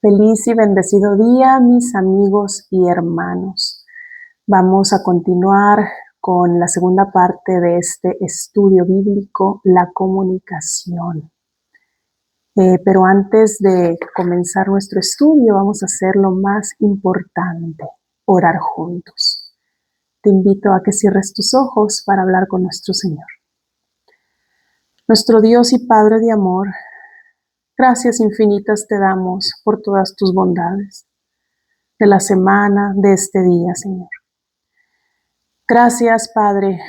Feliz y bendecido día, mis amigos y hermanos. Vamos a continuar con la segunda parte de este estudio bíblico, la comunicación. Pero antes de comenzar nuestro estudio, vamos a hacer lo más importante, orar juntos. Te invito a que cierres tus ojos para hablar con nuestro Señor. Nuestro Dios y Padre de amor, gracias infinitas te damos por todas tus bondades de la semana, de este día, Señor. Gracias, Padre,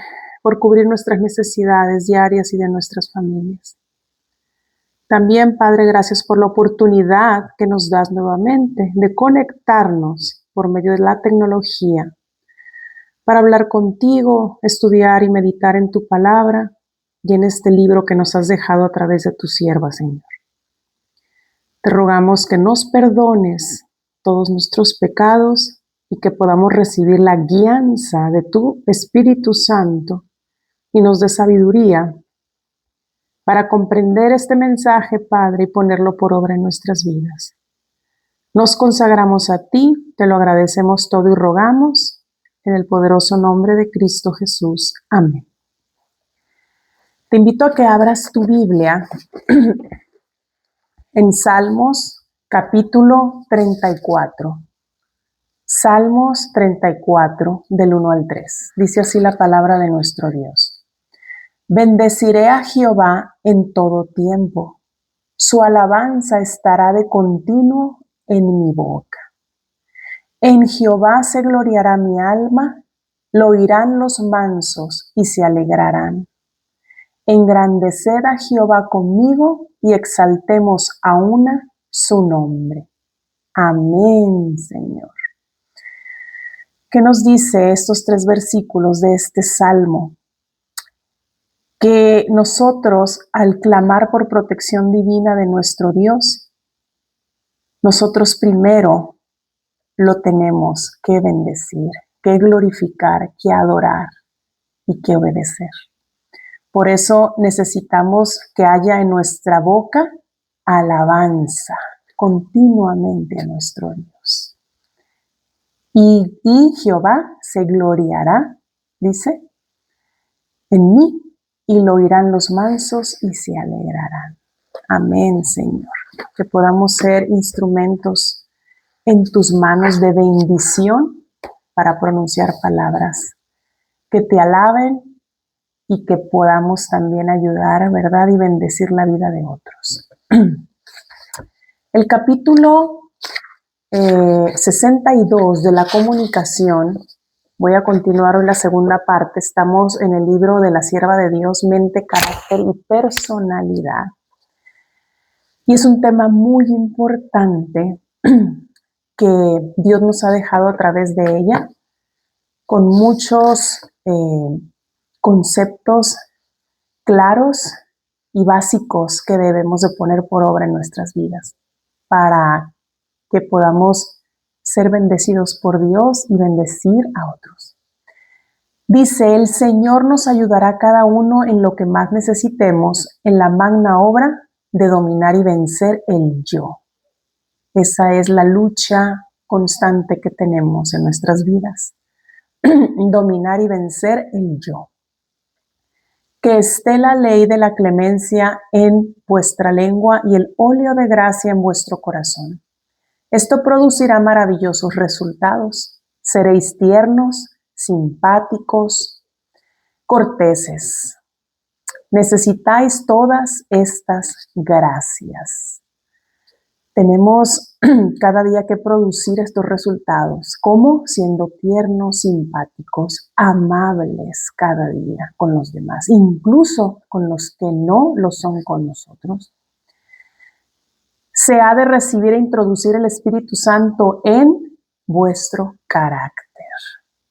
por cubrir nuestras necesidades diarias y de nuestras familias. También, Padre, gracias por la oportunidad que nos das nuevamente de conectarnos por medio de la tecnología para hablar contigo, estudiar y meditar en tu palabra y en este libro que nos has dejado a través de tu sierva, Señor. Te rogamos que nos perdones todos nuestros pecados y que podamos recibir la guianza de tu Espíritu Santo y nos dé sabiduría para comprender este mensaje, Padre, y ponerlo por obra en nuestras vidas. Nos consagramos a ti, te lo agradecemos todo y rogamos en el poderoso nombre de Cristo Jesús. Amén. Te invito a que abras tu Biblia en Salmos capítulo 34. Salmos 34, del 1 al 3. Dice así la palabra de nuestro Dios. Bendeciré a Jehová en todo tiempo. Su alabanza estará de continuo en mi boca. En Jehová se gloriará mi alma, lo oirán los mansos y se alegrarán. Engrandeced a Jehová conmigo y exaltemos a una su nombre. Amén, Señor. ¿Qué nos dice estos 3 versículos de este salmo? Que nosotros, al clamar por protección divina de nuestro Dios, nosotros primero lo tenemos que bendecir, que glorificar, que adorar y que obedecer. Por eso necesitamos que haya en nuestra boca alabanza continuamente a nuestro Dios. Y Jehová se gloriará, dice, en mí, y lo oirán los mansos y se alegrarán. Amén, Señor. Que podamos ser instrumentos en tus manos de bendición para pronunciar palabras que te alaben y que podamos también ayudar, ¿verdad? Y bendecir la vida de otros. El capítulo 62 de la comunicación, voy a continuar hoy la segunda parte, estamos en el libro de la sierva de Dios, mente, carácter y personalidad. Y es un tema muy importante que Dios nos ha dejado a través de ella, con muchos conceptos claros y básicos que debemos de poner por obra en nuestras vidas para que podamos ser bendecidos por Dios y bendecir a otros. Dice, el Señor nos ayudará cada uno en lo que más necesitemos en la magna obra de dominar y vencer el yo. Esa es la lucha constante que tenemos en nuestras vidas. Dominar y vencer el yo. Que esté la ley de la clemencia en vuestra lengua y el óleo de gracia en vuestro corazón. Esto producirá maravillosos resultados. Seréis tiernos, simpáticos, corteses. Necesitáis todas estas gracias. Tenemos cada día que producir estos resultados. ¿Cómo? Siendo tiernos, simpáticos, amables cada día con los demás, incluso con los que no lo son con nosotros. Se ha de recibir e introducir el Espíritu Santo en vuestro carácter.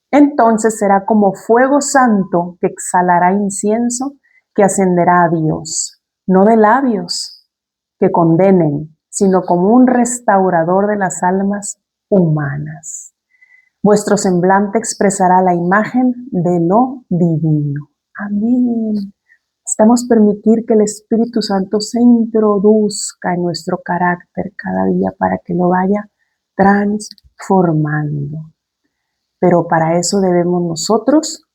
Entonces será como fuego santo que exhalará incienso, que ascenderá a Dios, no de labios que condenen, sino como un restaurador de las almas humanas. Vuestro semblante expresará la imagen de lo divino. Amén. Necesitamos permitir que el Espíritu Santo se introduzca en nuestro carácter cada día para que lo vaya transformando. Pero para eso debemos nosotros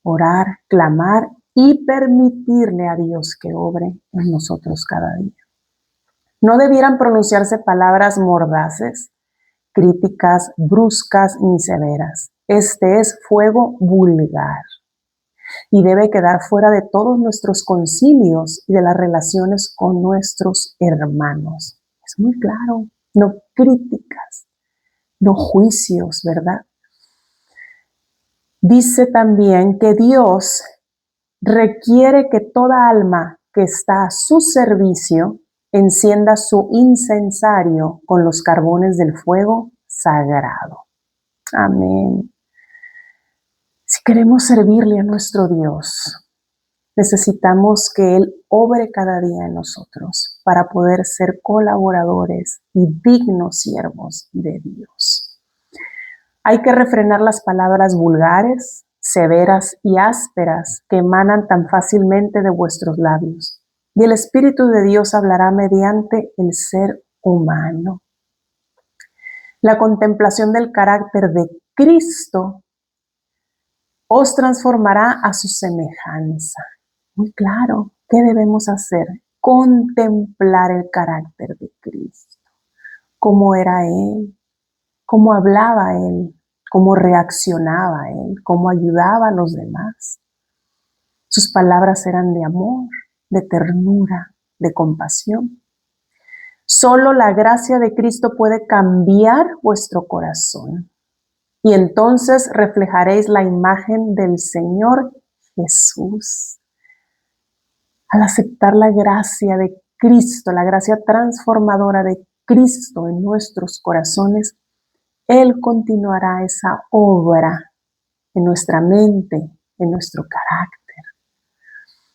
orar, clamar y permitirle a Dios que obre en nosotros cada día. No debieran pronunciarse palabras mordaces, críticas, bruscas ni severas. Este es fuego vulgar y debe quedar fuera de todos nuestros concilios y de las relaciones con nuestros hermanos. Es muy claro, no críticas, no juicios, ¿verdad? Dice también que Dios requiere que toda alma que está a su servicio encienda su incensario con los carbones del fuego sagrado. Amén. Si queremos servirle a nuestro Dios, necesitamos que Él obre cada día en nosotros para poder ser colaboradores y dignos siervos de Dios. Hay que refrenar las palabras vulgares, severas y ásperas que emanan tan fácilmente de vuestros labios. Y el Espíritu de Dios hablará mediante el ser humano. La contemplación del carácter de Cristo os transformará a su semejanza. Muy claro, ¿qué debemos hacer? Contemplar el carácter de Cristo. Cómo era Él, cómo hablaba Él, cómo reaccionaba Él, cómo ayudaba a los demás. Sus palabras eran de amor, de ternura, de compasión. Solo la gracia de Cristo puede cambiar vuestro corazón. Y entonces reflejaréis la imagen del Señor Jesús. Al aceptar la gracia de Cristo, la gracia transformadora de Cristo en nuestros corazones, Él continuará esa obra en nuestra mente, en nuestro carácter.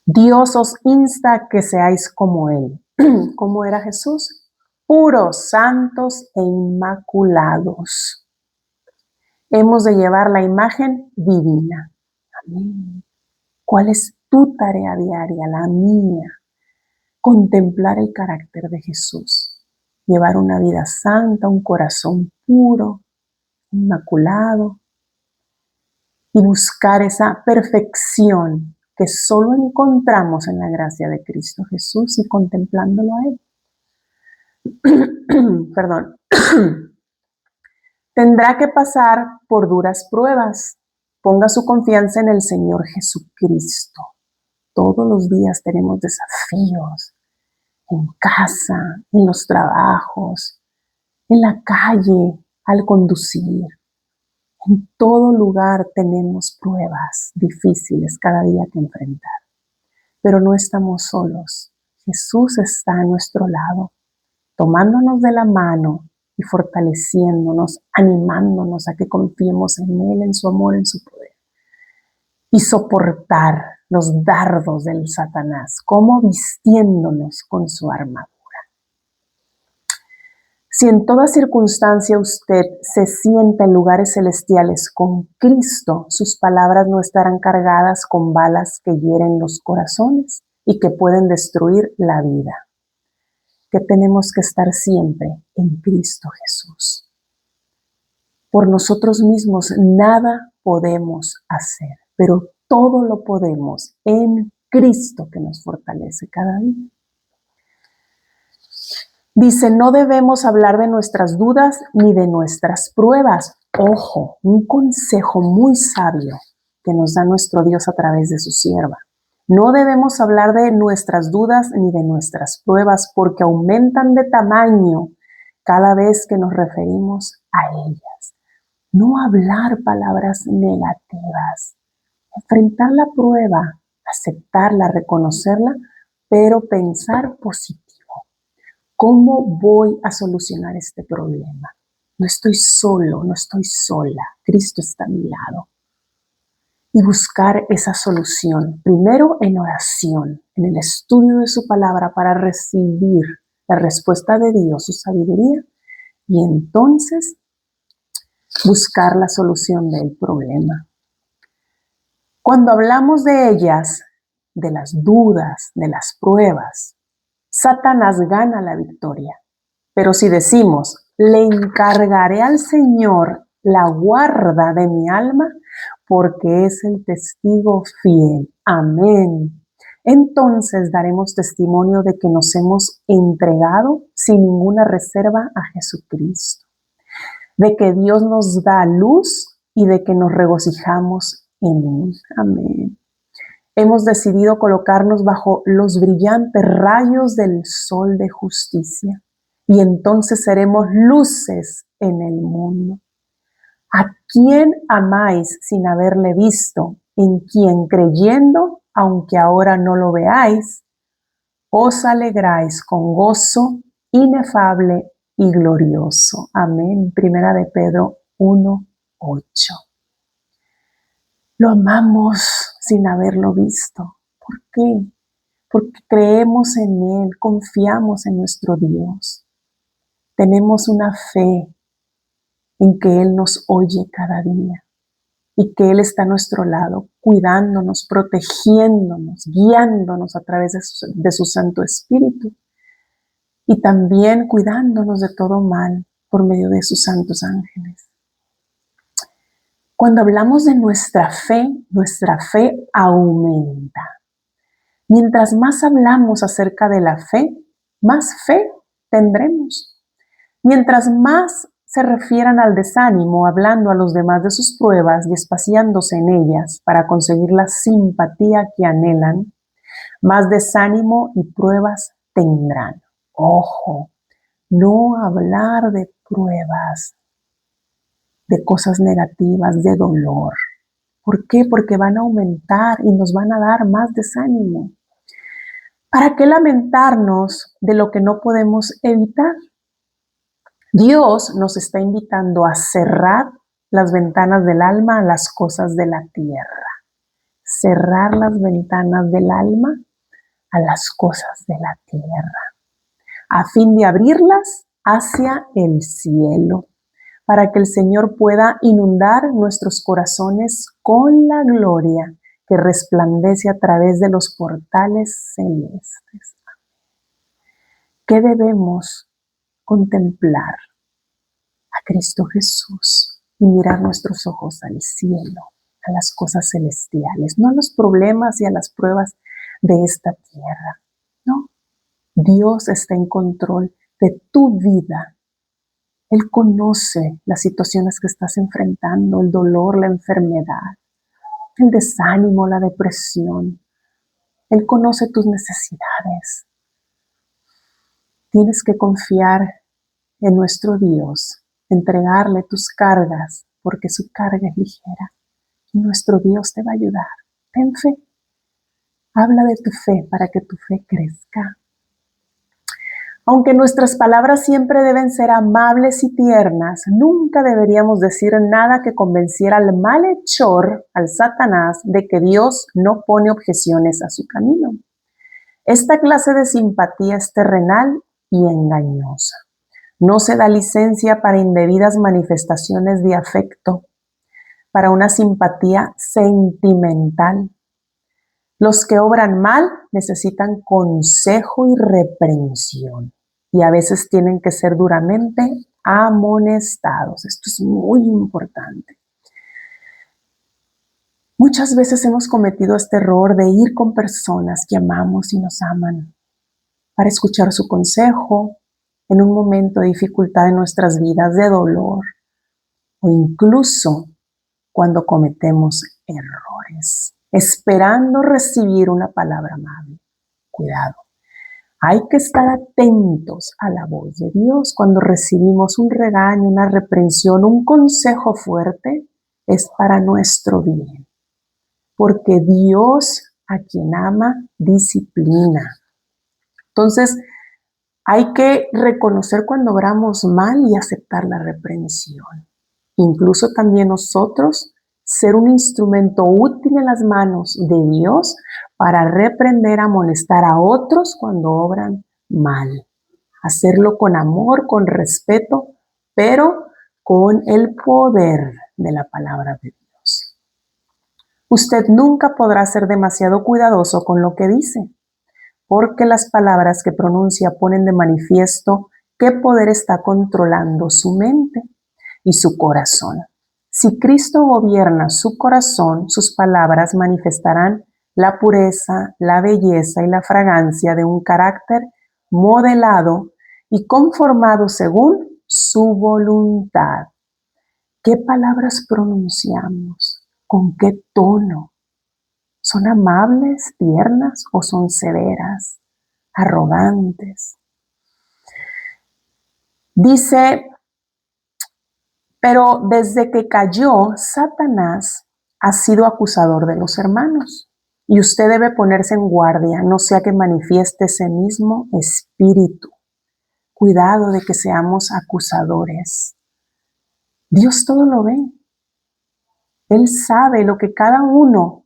Dios os insta a que seáis como Él. ¿Cómo era Jesús? Puros, santos e inmaculados. Hemos de llevar la imagen divina. Amén. ¿Cuál es tu tarea diaria? La mía. Contemplar el carácter de Jesús. Llevar una vida santa, un corazón puro, inmaculado. Y buscar esa perfección que solo encontramos en la gracia de Cristo Jesús y contemplándolo a Él. Perdón. Tendrá que pasar por duras pruebas. Ponga su confianza en el Señor Jesucristo. Todos los días tenemos desafíos en casa, en los trabajos, en la calle, al conducir. En todo lugar tenemos pruebas difíciles cada día que enfrentar. Pero no estamos solos. Jesús está a nuestro lado, tomándonos de la mano y fortaleciéndonos, animándonos a que confiemos en Él, en su amor, en su poder. Y soportar los dardos del Satanás, como vistiéndonos con su armadura. Si en toda circunstancia usted se sienta en lugares celestiales con Cristo, sus palabras no estarán cargadas con balas que hieren los corazones y que pueden destruir la vida. Que tenemos que estar siempre en Cristo Jesús. Por nosotros mismos nada podemos hacer, pero todo lo podemos en Cristo que nos fortalece cada día. Dice, no debemos hablar de nuestras dudas ni de nuestras pruebas. Ojo, un consejo muy sabio que nos da nuestro Dios a través de su sierva. No debemos hablar de nuestras dudas ni de nuestras pruebas porque aumentan de tamaño cada vez que nos referimos a ellas. No hablar palabras negativas. Enfrentar la prueba, aceptarla, reconocerla, pero pensar positivo. ¿Cómo voy a solucionar este problema? No estoy solo, no estoy sola. Cristo está a mi lado. Y buscar esa solución, primero en oración, en el estudio de su palabra para recibir la respuesta de Dios, su sabiduría, y entonces buscar la solución del problema. Cuando hablamos de ellas, de las dudas, de las pruebas, Satanás gana la victoria. Pero si decimos, le encargaré al Señor la guarda de mi alma, porque es el testigo fiel. Amén. Entonces daremos testimonio de que nos hemos entregado sin ninguna reserva a Jesucristo, de que Dios nos da luz y de que nos regocijamos en Él. Amén. Hemos decidido colocarnos bajo los brillantes rayos del sol de justicia y entonces seremos luces en el mundo. ¿A quién amáis sin haberle visto? En quien creyendo, aunque ahora no lo veáis, os alegráis con gozo inefable y glorioso. Amén. Primera de Pedro 1:8. Lo amamos sin haberlo visto. ¿Por qué? Porque creemos en Él, confiamos en nuestro Dios. Tenemos una fe en que Él nos oye cada día y que Él está a nuestro lado, cuidándonos, protegiéndonos, guiándonos a través de su Santo Espíritu y también cuidándonos de todo mal por medio de sus santos ángeles. Cuando hablamos de nuestra fe aumenta. Mientras más hablamos acerca de la fe, más fe tendremos. Mientras más se refieran al desánimo, hablando a los demás de sus pruebas y espaciándose en ellas para conseguir la simpatía que anhelan, más desánimo y pruebas tendrán. Ojo, no hablar de pruebas, de cosas negativas, de dolor. ¿Por qué? Porque van a aumentar y nos van a dar más desánimo. ¿Para qué lamentarnos de lo que no podemos evitar? Dios nos está invitando a cerrar las ventanas del alma a las cosas de la tierra. Cerrar las ventanas del alma a las cosas de la tierra, a fin de abrirlas hacia el cielo, para que el Señor pueda inundar nuestros corazones con la gloria que resplandece a través de los portales celestes. ¿Qué debemos contemplar? A Cristo Jesús y mirar nuestros ojos al cielo, a las cosas celestiales, no a los problemas y a las pruebas de esta tierra. No, Dios está en control de tu vida. Él conoce las situaciones que estás enfrentando, el dolor, la enfermedad, el desánimo, la depresión. Él conoce tus necesidades. Tienes que confiar en nuestro Dios, entregarle tus cargas, porque su carga es ligera. Y nuestro Dios te va a ayudar. Ten fe. Habla de tu fe para que tu fe crezca. Aunque nuestras palabras siempre deben ser amables y tiernas, nunca deberíamos decir nada que convenciera al malhechor, al Satanás, de que Dios no pone objeciones a su camino. Esta clase de simpatía es terrenal y engañosa. No se da licencia para indebidas manifestaciones de afecto, para una simpatía sentimental. Los que obran mal necesitan consejo y reprensión y a veces tienen que ser duramente amonestados. Esto es muy importante. Muchas veces hemos cometido este error de ir con personas que amamos y nos aman para escuchar su consejo en un momento de dificultad en nuestras vidas, de dolor o incluso cuando cometemos errores, esperando recibir una palabra amable. Cuidado, hay que estar atentos a la voz de Dios. Cuando recibimos un regaño, una reprensión, un consejo fuerte, es para nuestro bien. Porque Dios a quien ama, disciplina. Entonces, hay que reconocer cuando obramos mal y aceptar la reprensión. Incluso también nosotros ser un instrumento útil en las manos de Dios para reprender, amonestar a otros cuando obran mal. Hacerlo con amor, con respeto, pero con el poder de la palabra de Dios. Usted nunca podrá ser demasiado cuidadoso con lo que dice, porque las palabras que pronuncia ponen de manifiesto qué poder está controlando su mente y su corazón. Si Cristo gobierna su corazón, sus palabras manifestarán la pureza, la belleza y la fragancia de un carácter modelado y conformado según su voluntad. ¿Qué palabras pronunciamos? ¿Con qué tono? ¿Son amables, tiernas o son severas, arrogantes? Dice, pero desde que cayó, Satanás ha sido acusador de los hermanos. Y usted debe ponerse en guardia, no sea que manifieste ese mismo espíritu. Cuidado de que seamos acusadores. Dios todo lo ve. Él sabe lo que cada uno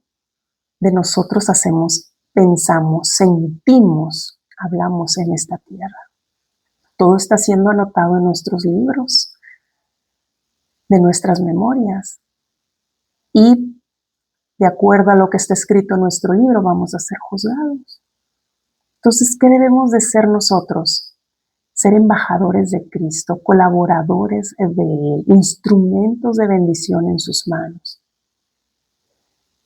de nosotros hacemos, pensamos, sentimos, hablamos en esta tierra. Todo está siendo anotado en nuestros libros, de nuestras memorias. Y de acuerdo a lo que está escrito en nuestro libro, vamos a ser juzgados. Entonces, ¿qué debemos de ser nosotros? Ser embajadores de Cristo, colaboradores de Él, instrumentos de bendición en sus manos.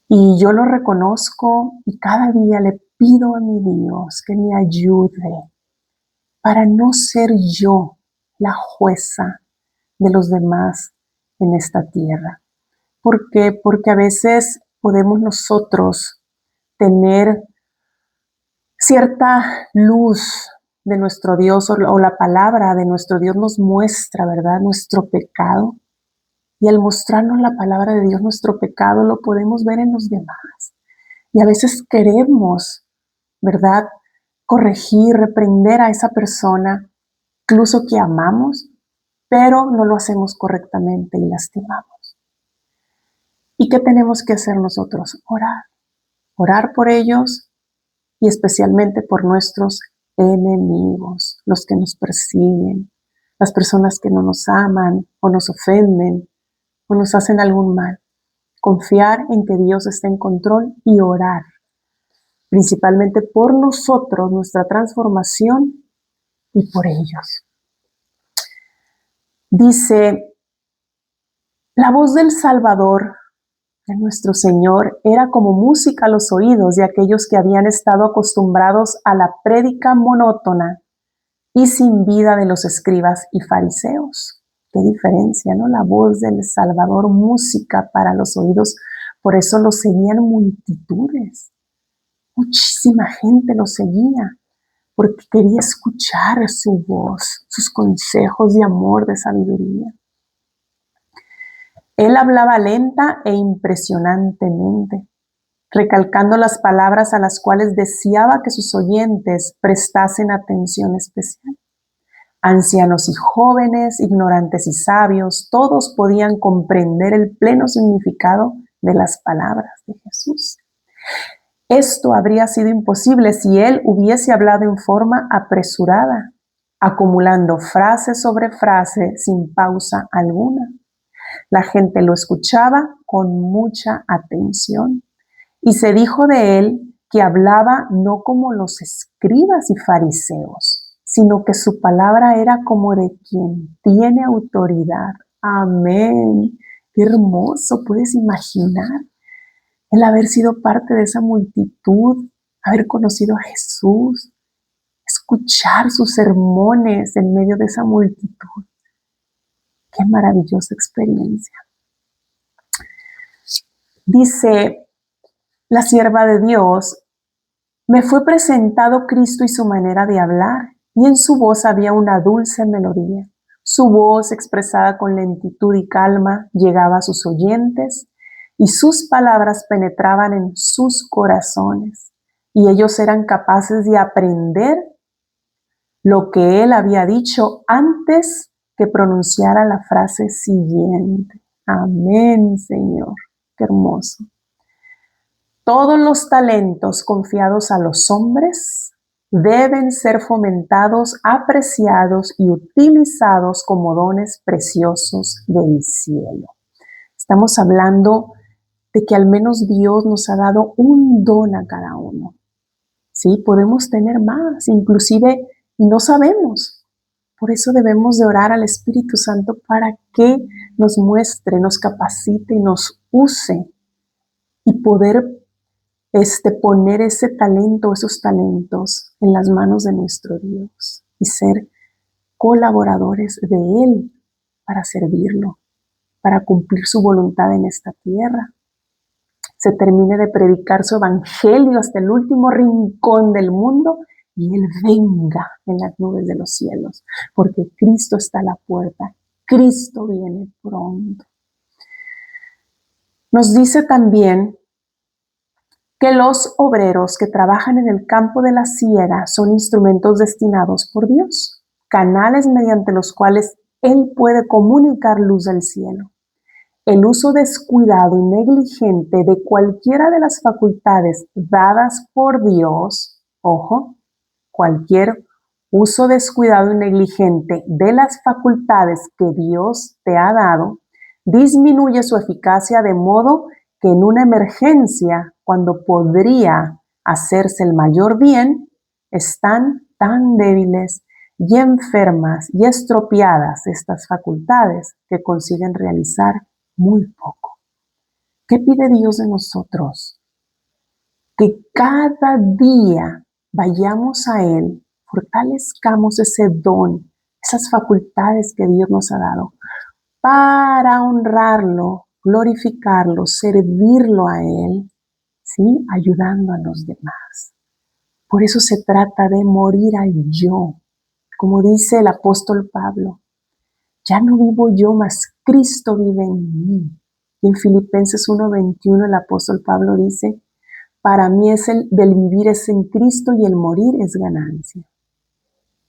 Y yo lo reconozco y cada día le pido a mi Dios que me ayude para no ser yo la jueza de los demás en esta tierra. ¿Por qué? Porque a veces podemos nosotros tener cierta luz de nuestro Dios o la palabra de nuestro Dios nos muestra, ¿verdad?, nuestro pecado. Y al mostrarnos la palabra de Dios, nuestro pecado, lo podemos ver en los demás. Y a veces queremos, ¿verdad?, corregir, reprender a esa persona, incluso que amamos, pero no lo hacemos correctamente y lastimamos. ¿Y qué tenemos que hacer nosotros? Orar. Orar por ellos y especialmente por nuestros enemigos, los que nos persiguen, las personas que no nos aman o nos ofenden o nos hacen algún mal. Confiar en que Dios está en control y orar, principalmente por nosotros, nuestra transformación y por ellos. Dice, la voz del Salvador, de nuestro Señor, era como música a los oídos de aquellos que habían estado acostumbrados a la prédica monótona y sin vida de los escribas y fariseos. Qué diferencia, ¿no? La voz del Salvador, música para los oídos. Por eso lo seguían multitudes. Muchísima gente lo seguía porque quería escuchar su voz, sus consejos de amor, de sabiduría. Él hablaba lenta e impresionantemente, recalcando las palabras a las cuales deseaba que sus oyentes prestasen atención especial. Ancianos y jóvenes, ignorantes y sabios, todos podían comprender el pleno significado de las palabras de Jesús. Esto habría sido imposible si él hubiese hablado en forma apresurada, acumulando frase sobre frase sin pausa alguna. La gente lo escuchaba con mucha atención y se dijo de él que hablaba no como los escribas y fariseos, sino que su palabra era como de quien tiene autoridad. Amén. Qué hermoso, puedes imaginar el haber sido parte de esa multitud, haber conocido a Jesús, escuchar sus sermones en medio de esa multitud. Qué maravillosa experiencia. Dice la sierva de Dios, me fue presentado Cristo y su manera de hablar, y en su voz había una dulce melodía. Su voz, expresada con lentitud y calma, llegaba a sus oyentes, y sus palabras penetraban en sus corazones, y ellos eran capaces de aprender lo que él había dicho antes que pronunciara la frase siguiente. Amén, Señor. Qué hermoso. Todos los talentos confiados a los hombres deben ser fomentados, apreciados y utilizados como dones preciosos del cielo. Estamos hablando de que al menos Dios nos ha dado un don a cada uno. Sí, podemos tener más, inclusive, y no sabemos. Por eso debemos de orar al Espíritu Santo para que nos muestre, nos capacite y nos use y poder poner ese talento, esos talentos en las manos de nuestro Dios y ser colaboradores de Él para servirlo, para cumplir su voluntad en esta tierra. Se termine de predicar su evangelio hasta el último rincón del mundo y Él venga en las nubes de los cielos, porque Cristo está a la puerta, Cristo viene pronto. Nos dice también que los obreros que trabajan en el campo de la siega son instrumentos destinados por Dios, canales mediante los cuales Él puede comunicar luz del cielo. El uso descuidado y negligente de cualquiera de las facultades dadas por Dios, ojo, cualquier uso descuidado y negligente de las facultades que Dios te ha dado, disminuye su eficacia de modo que en una emergencia, cuando podría hacerse el mayor bien, están tan débiles y enfermas y estropeadas estas facultades que consiguen realizar muy poco. ¿Qué pide Dios de nosotros? Que cada día vayamos a Él, fortalezcamos ese don, esas facultades que Dios nos ha dado, para honrarlo, glorificarlo, servirlo a Él, ¿sí? Ayudando a los demás. Por eso se trata de morir al yo, como dice el apóstol Pablo. Ya no vivo yo, mas Cristo vive en mí. Y en Filipenses 1:21 el apóstol Pablo dice, para mí del vivir es en Cristo y el morir es ganancia.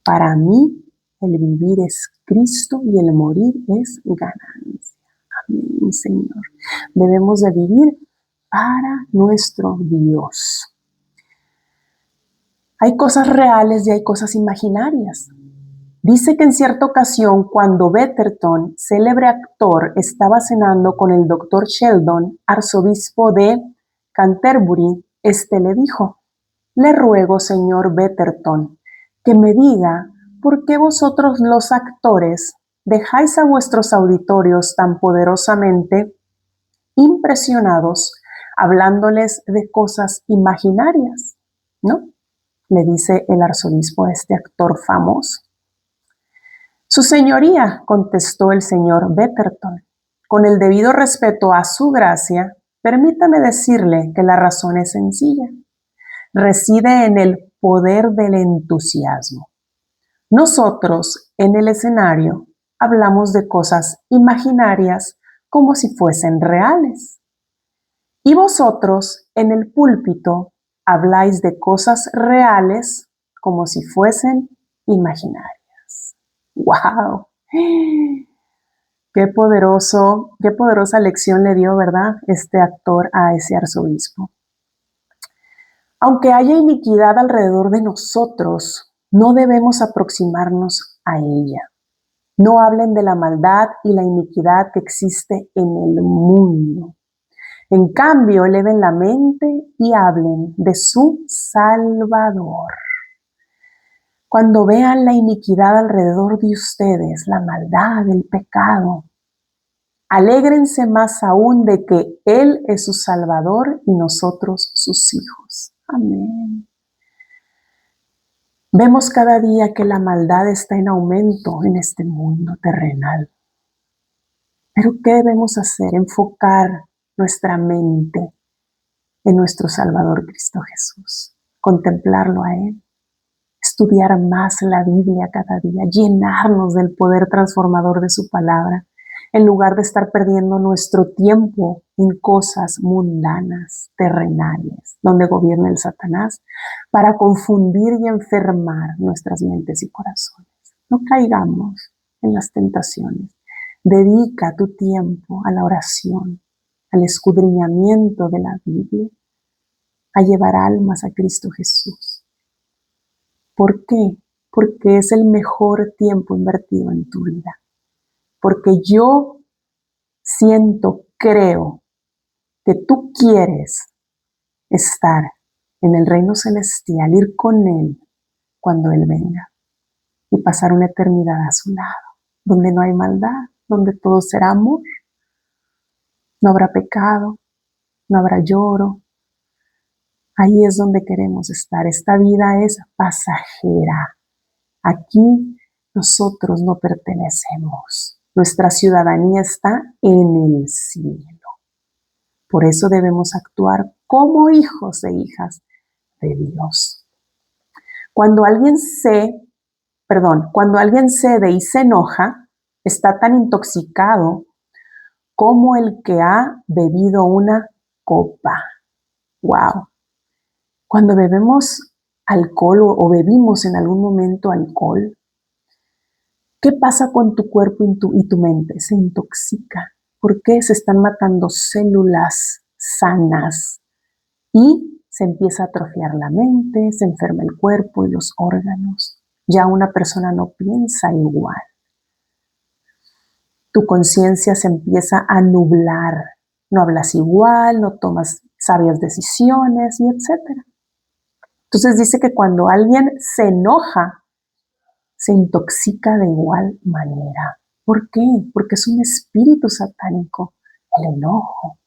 Para mí el vivir es Cristo y el morir es ganancia. Amén, Señor. Debemos de vivir para nuestro Dios. Hay cosas reales y hay cosas imaginarias. Dice que en cierta ocasión, cuando Betterton, célebre actor, estaba cenando con el doctor Sheldon, arzobispo de Canterbury, le dijo, le ruego, señor Betterton, que me diga por qué vosotros los actores dejáis a vuestros auditorios tan poderosamente impresionados hablándoles de cosas imaginarias, ¿no? Le dice el arzobispo a este actor famoso. Su señoría, contestó el señor Betterton, con el debido respeto a su gracia, permítame decirle que la razón es sencilla. Reside en el poder del entusiasmo. Nosotros, en el escenario, hablamos de cosas imaginarias como si fuesen reales. Y vosotros, en el púlpito, habláis de cosas reales como si fuesen imaginarias. ¡Wow! Qué poderosa lección le dio, ¿verdad? Este actor a ese arzobispo. Aunque haya iniquidad alrededor de nosotros, no debemos aproximarnos a ella. No hablen de la maldad y la iniquidad que existe en el mundo. En cambio, eleven la mente y hablen de su Salvador. Cuando vean la iniquidad alrededor de ustedes, la maldad, el pecado, alégrense más aún de que Él es su Salvador y nosotros sus hijos. Amén. Vemos cada día que la maldad está en aumento en este mundo terrenal. Pero ¿qué debemos hacer? Enfocar nuestra mente en nuestro Salvador Cristo Jesús. Contemplarlo a Él. Estudiar más la Biblia cada día, llenarnos del poder transformador de su palabra, en lugar de estar perdiendo nuestro tiempo en cosas mundanas, terrenales, donde gobierna el Satanás, para confundir y enfermar nuestras mentes y corazones. No caigamos en las tentaciones. Dedica tu tiempo a la oración, al escudriñamiento de la Biblia, a llevar almas a Cristo Jesús. ¿Por qué? Porque es el mejor tiempo invertido en tu vida. Porque yo siento, creo que tú quieres estar en el reino celestial, ir con Él cuando Él venga y pasar una eternidad a su lado, donde no hay maldad, donde todo será amor, no habrá pecado, no habrá lloro. Ahí es donde queremos estar. Esta vida es pasajera. Aquí nosotros no pertenecemos. Nuestra ciudadanía está en el cielo. Por eso debemos actuar como hijos e hijas de Dios. Cuando alguien cede y se enoja, está tan intoxicado como el que ha bebido una copa. ¡Wow! Cuando bebemos alcohol o bebimos en algún momento alcohol, ¿qué pasa con tu cuerpo y tu mente? Se intoxica. ¿Por qué? Se están matando células sanas y se empieza a atrofiar la mente, se enferma el cuerpo y los órganos. Ya una persona no piensa igual. Tu conciencia se empieza a nublar. No hablas igual, no tomas sabias decisiones y etcétera. Entonces dice que cuando alguien se enoja, se intoxica de igual manera. ¿Por qué? Porque es un espíritu satánico. El enojo,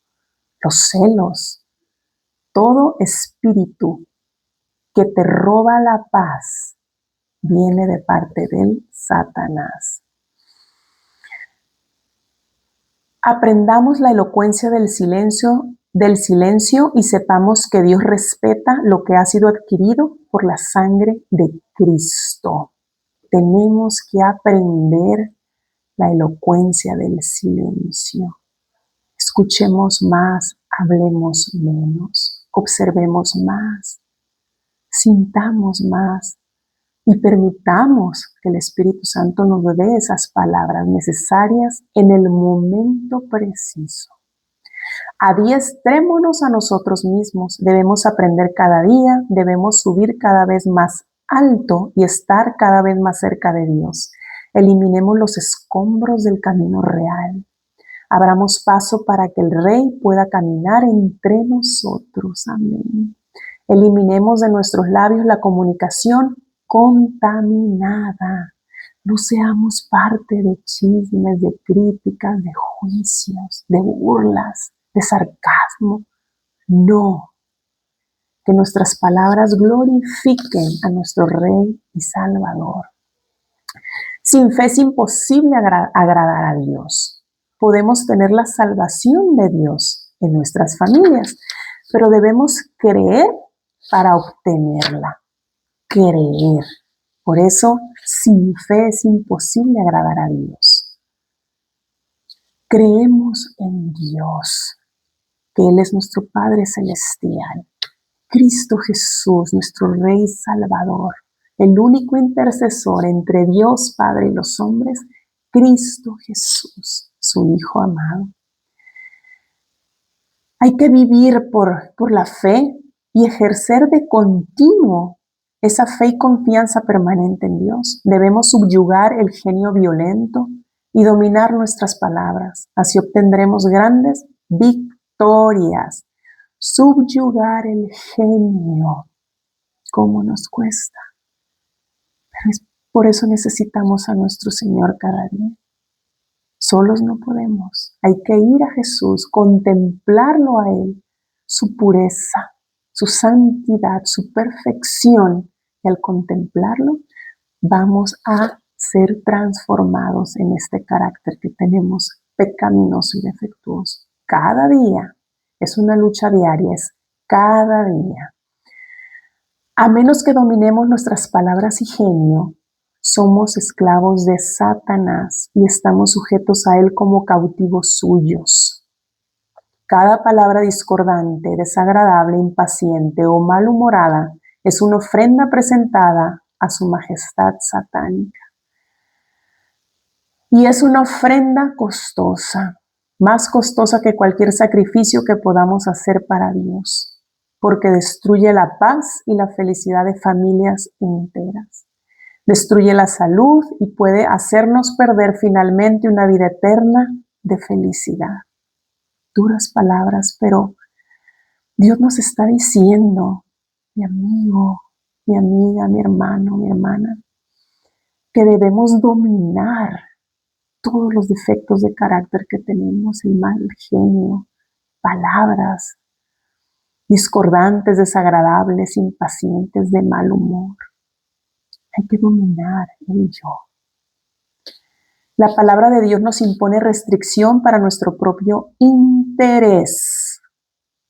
los celos, todo espíritu que te roba la paz viene de parte del Satanás. Aprendamos la elocuencia del silencio y sepamos que Dios respeta lo que ha sido adquirido por la sangre de Cristo. Tenemos que aprender la elocuencia del silencio. Escuchemos más, hablemos menos, observemos más, sintamos más y permitamos que el Espíritu Santo nos dé esas palabras necesarias en el momento preciso. Adiestrémonos a nosotros mismos. Debemos aprender cada día, debemos subir cada vez más alto y estar cada vez más cerca de Dios. Eliminemos los escombros del camino real. Abramos paso para que el Rey pueda caminar entre nosotros. Amén. Eliminemos de nuestros labios la comunicación contaminada. No seamos parte de chismes, de críticas, de juicios, de burlas, de sarcasmo. No. Que nuestras palabras glorifiquen a nuestro Rey y Salvador. Sin fe es imposible agradar a Dios. Podemos tener la salvación de Dios en nuestras familias, pero debemos creer para obtenerla. Creer. Por eso, sin fe es imposible agradar a Dios. Creemos en Dios, que Él es nuestro Padre Celestial. Cristo Jesús, nuestro Rey Salvador, el único intercesor entre Dios Padre y los hombres, Cristo Jesús, su Hijo amado. Hay que vivir por la fe y ejercer de continuo esa fe y confianza permanente en Dios. Debemos subyugar el genio violento y dominar nuestras palabras. Así obtendremos grandes victorias. Subyugar el genio, ¿cómo nos cuesta? Pero por eso necesitamos a nuestro Señor cada día. Solos no podemos. Hay que ir a Jesús, contemplarlo a Él, su pureza, su santidad, su perfección. Y al contemplarlo, vamos a ser transformados en este carácter que tenemos pecaminoso y defectuoso. Cada día es una lucha diaria, es cada día. A menos que dominemos nuestras palabras y genio, somos esclavos de Satanás y estamos sujetos a él como cautivos suyos. Cada palabra discordante, desagradable, impaciente o malhumorada es una ofrenda presentada a su majestad satánica. Y es una ofrenda costosa, más costosa que cualquier sacrificio que podamos hacer para Dios, porque destruye la paz y la felicidad de familias enteras. Destruye la salud y puede hacernos perder finalmente una vida eterna de felicidad. duras palabras, pero Dios nos está diciendo, mi amigo, mi amiga, mi hermano, mi hermana, que debemos dominar todos los defectos de carácter que tenemos, el mal genio, palabras discordantes, desagradables, impacientes, de mal humor. Hay que dominar el yo. La palabra de Dios nos impone restricción para nuestro propio interés.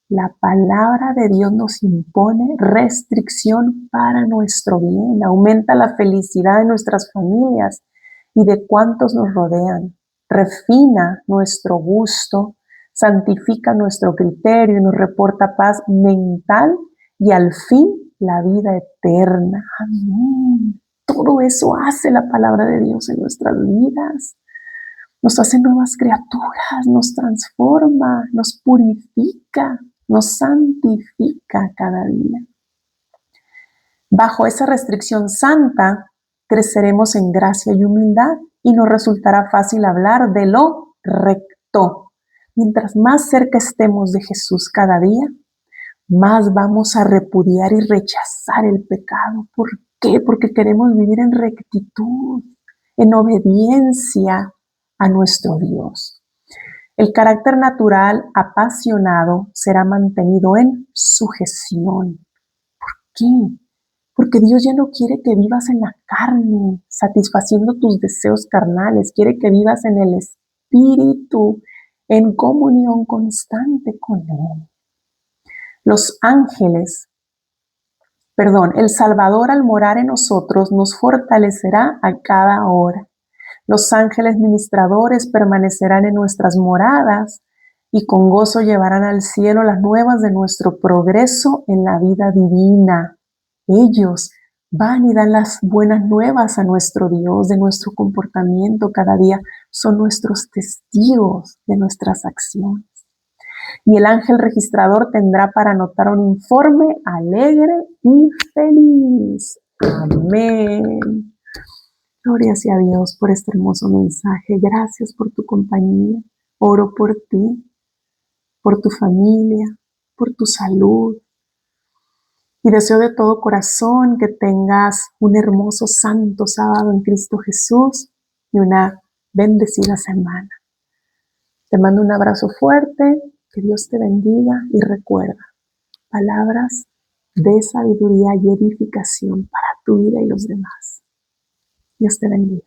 La palabra de Dios nos impone restricción para nuestro bien. Aumenta la felicidad de nuestras familias y de cuantos nos rodean. Refina nuestro gusto, santifica nuestro criterio y nos reporta paz mental y al fin la vida eterna. Amén. Todo eso hace la palabra de Dios en nuestras vidas. Nos hace nuevas criaturas, nos transforma, nos purifica, nos santifica cada día. Bajo esa restricción santa, creceremos en gracia y humildad y nos resultará fácil hablar de lo recto. Mientras más cerca estemos de Jesús cada día, más vamos a repudiar y rechazar el pecado. ¿Por qué? Porque queremos vivir en rectitud, en obediencia a nuestro Dios. El carácter natural apasionado será mantenido en sujeción. ¿Por qué? Porque Dios ya no quiere que vivas en la carne, satisfaciendo tus deseos carnales. Quiere que vivas en el Espíritu, en comunión constante con Él. El Salvador al morar en nosotros nos fortalecerá a cada hora. Los ángeles ministradores permanecerán en nuestras moradas y con gozo llevarán al cielo las nuevas de nuestro progreso en la vida divina. Ellos van y dan las buenas nuevas a nuestro Dios de nuestro comportamiento cada día. Son nuestros testigos de nuestras acciones. Y el ángel registrador tendrá para anotar un informe alegre y feliz. Amén. Gloria sea a Dios por este hermoso mensaje. Gracias por tu compañía. Oro por ti, por tu familia, por tu salud. Y deseo de todo corazón que tengas un hermoso santo sábado en Cristo Jesús y una bendecida semana. Te mando un abrazo fuerte. Que Dios te bendiga y recuerda, palabras de sabiduría y edificación para tu vida y los demás. Dios te bendiga.